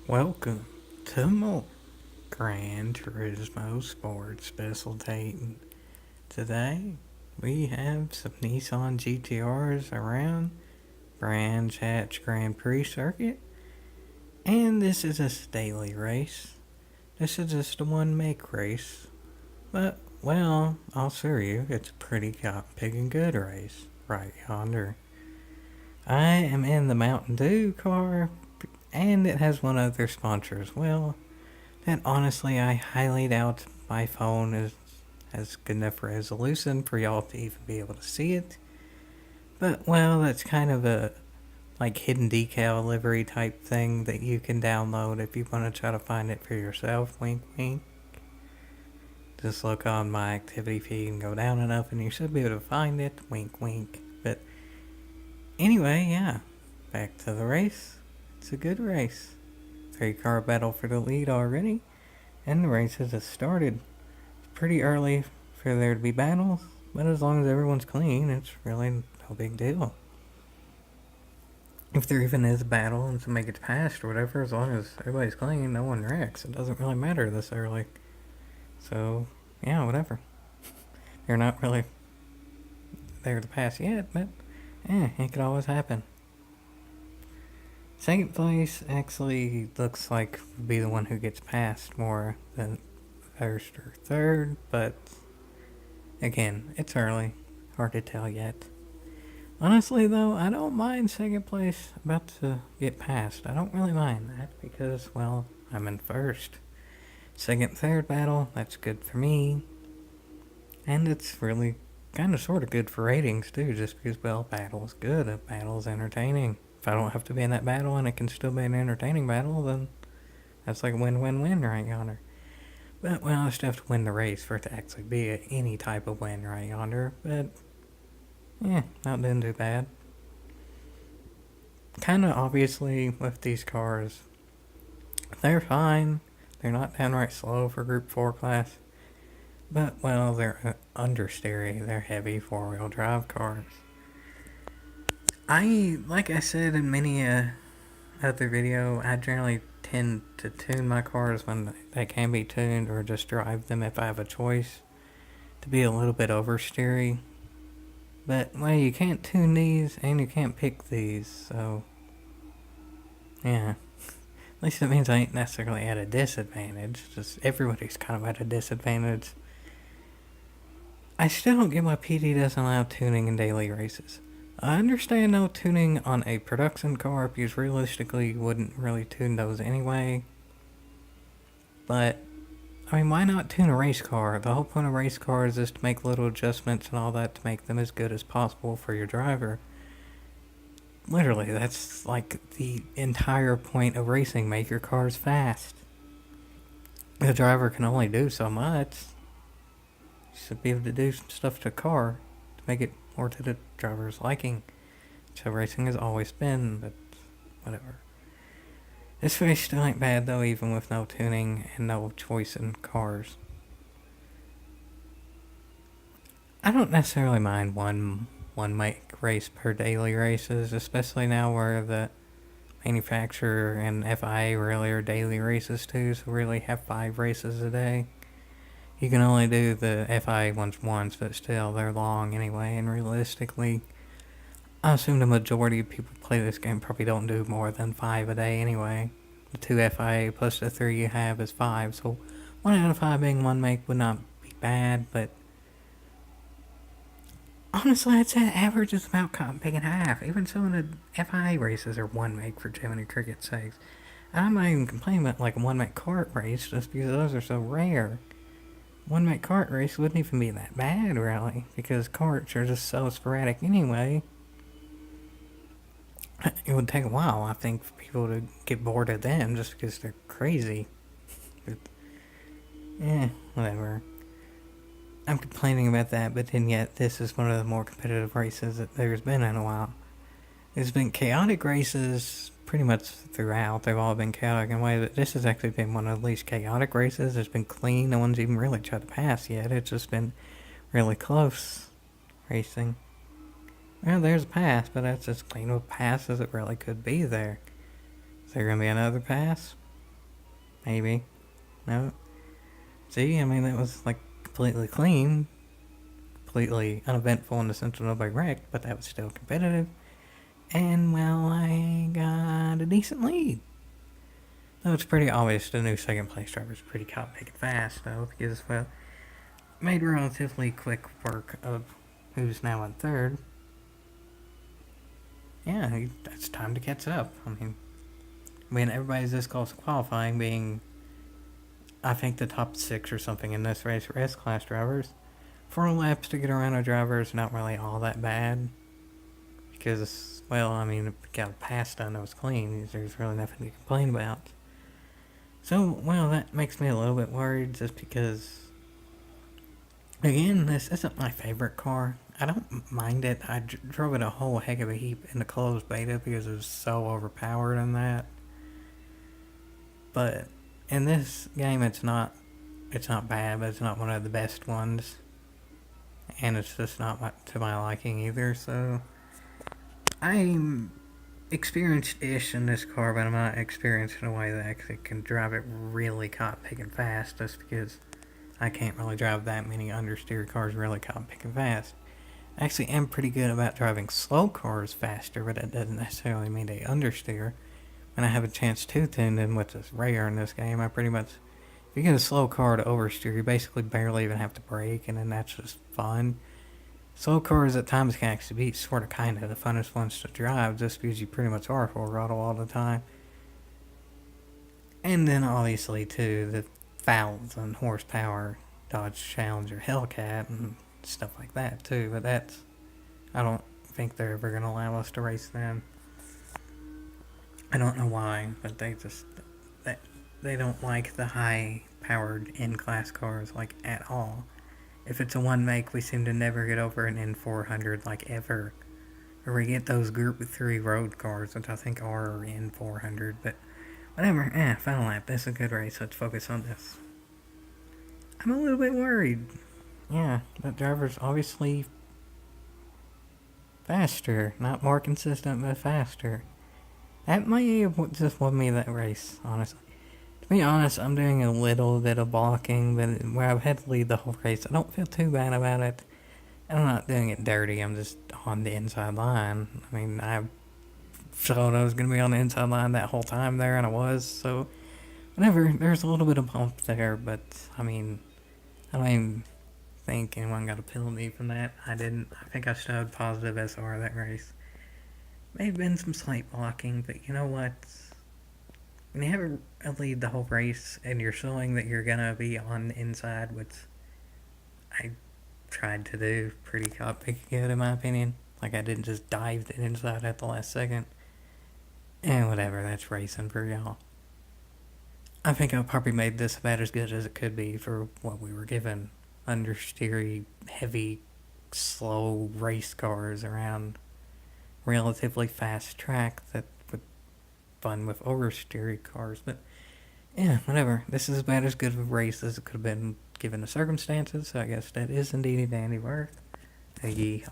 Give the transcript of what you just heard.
Welcome to more Gran Turismo Sports Specialtatin. Today we have some Nissan GTRs around Brands Hatch Grand Prix circuit, and this is a daily race. This is just a one make race, but well, I'll assure you, it's a pretty big and good race right yonder. I am in the Mountain Dew car, and it has one other sponsor as well. And honestly, I highly doubt my phone has good enough resolution for y'all to even be able to see it. But well, that's kind of a like hidden decal livery type thing that you can download if you want to try to find it for yourself. Wink, wink. Just look on my activity feed and go down enough, and you should be able to find it. Wink, wink. But anyway, yeah, back to the race. It's a good race. 3-car battle for the lead already, and the race has just started. It's pretty early for there to be battles, but as long as everyone's clean, it's really no big deal. If there even is a battle and somebody gets passed or whatever, as long as everybody's clean, no one wrecks. It doesn't really matter this early. So, yeah, whatever. They're not really there to pass yet, but it could always happen. Second place actually looks like would be the one who gets passed more than first or third, but again, it's early. Hard to tell yet. Honestly, though, I don't mind second place about to get passed. I don't really mind that because, well, I'm in first. Second, third battle, that's good for me. And it's really kind of sort of good for ratings, too, just because, well, battle's good. A battle's entertaining. If I don't have to be in that battle and it can still be an entertaining battle, then that's like a win-win-win right yonder. But, well, I still have to win the race for it to actually be any type of win right yonder. But, not doing too bad. Kind of obviously with these cars, they're fine. They're not downright slow for Group 4 class. But, well, they're understeer. They're heavy four-wheel drive cars. Like I said in many other video, I generally tend to tune my cars when they can be tuned, or just drive them if I have a choice to be a little bit oversteery. But, well, you can't tune these and you can't pick these, so yeah. At least it means I ain't necessarily at a disadvantage. Just everybody's kind of at a disadvantage. I still don't get why PD doesn't allow tuning in daily races. I understand no tuning on a production car because realistically you wouldn't really tune those anyway. But, I mean, why not tune a race car? The whole point of race cars is to make little adjustments and all that to make them as good as possible for your driver. Literally, that's like the entire point of racing. Make your cars fast. The driver can only do so much. You should be able to do some stuff to the car to make it more to the driver's liking. So racing has always been, but whatever. This race still ain't bad though, even with no tuning and no choice in cars. I don't necessarily mind one make race per daily races, especially now where the manufacturer and FIA really are daily races too, so really have 5 races a day. You can only do the FIA ones once, but still, they're long anyway, and realistically, I assume the majority of people who play this game probably don't do more than 5 a day anyway. The 2 FIA plus the 3 you have is 5, so 1 out of 5 being one make would not be bad, but honestly, I'd say the average is about cut and pig in half. Even some of the FIA races are one make for Jiminy Cricket's sakes. And I'm not even complaining about like a one make kart race just because those are so rare. One make kart race wouldn't even be that bad, really, because karts are just so sporadic anyway. It would take a while, I think, for people to get bored of them just because they're crazy. But, whatever. I'm complaining about that, but then yet this is one of the more competitive races that there's been in a while. There's been chaotic races pretty much throughout. They've all been chaotic in a way, but this has actually been one of the least chaotic races. It's been clean. No one's even really tried to pass yet. It's just been really close racing. Well, there's a pass, but that's as clean of a pass as it really could be there. Is there going to be another pass? Maybe. No. See, I mean, that was like completely clean, completely uneventful in the sense of nobody wrecked, but that was still competitive. And, well, I got a decent lead. Though it's pretty obvious the new second place driver is pretty caught making fast, though, because, well, made relatively quick work of who's now in third. Yeah, it's time to catch up. I mean, everybody's this close to qualifying, being, I think, the top 6 or something in this race for S-Class drivers. 4 laps to get around a driver is not really all that bad. Because, well, I mean, if we got a pass done that was clean, there's really nothing to complain about. So, well, that makes me a little bit worried just because, again, this isn't my favorite car. I don't mind it. I drove it a whole heck of a heap in the closed beta because it was so overpowered in that. But in this game, it's not bad, but it's not one of the best ones. And it's just not to my liking either, so I'm experienced-ish in this car, but I'm not experienced in a way that actually can drive it really caught picking fast, just because I can't really drive that many understeer cars really caught picking fast. I actually am pretty good about driving slow cars faster, but that doesn't necessarily mean they understeer. When I have a chance to tune in, which is rare in this game, I pretty much, if you get a slow car to oversteer, you basically barely even have to brake, and then that's just fun. Slow cars at times can actually be sort of kind of the funnest ones to drive, just because you pretty much are full throttle all the time. And then obviously too, the 1,000 horsepower Dodge Challenger Hellcat and stuff like that too, but I don't think they're ever going to allow us to race them. I don't know why, but they don't like the high powered N-class cars like at all. If it's a one make, we seem to never get over an N400 like ever. Or we get those Group 3 road cars, which I think are N400, but whatever. Final lap. This is a good race. Let's focus on this. I'm a little bit worried. Yeah, that driver's obviously faster. Not more consistent, but faster. That might have just won me that race, honestly. To be honest, I'm doing a little bit of blocking, but where I've had to lead the whole race, I don't feel too bad about it. I'm not doing it dirty, I'm just on the inside line. I mean, I thought I was going to be on the inside line that whole time there, and I was, so whatever. There's a little bit of bump there, but I mean, I don't even think anyone got a penalty from that. I didn't. I think I showed positive SR that race. May have been some slight blocking, but you know what? When you have a lead the whole race and you're showing that you're gonna be on the inside, which I tried to do pretty good in my opinion. Like I didn't just dive the inside at the last second. And whatever, that's racing for y'all. I think I probably made this about as good as it could be for what we were given. Understeery, heavy, slow race cars around relatively fast track that would fun with oversteery cars, but yeah, whatever. This is about as good of a race as it could have been given the circumstances, so I guess that is indeed a dandy word. Yeehaw.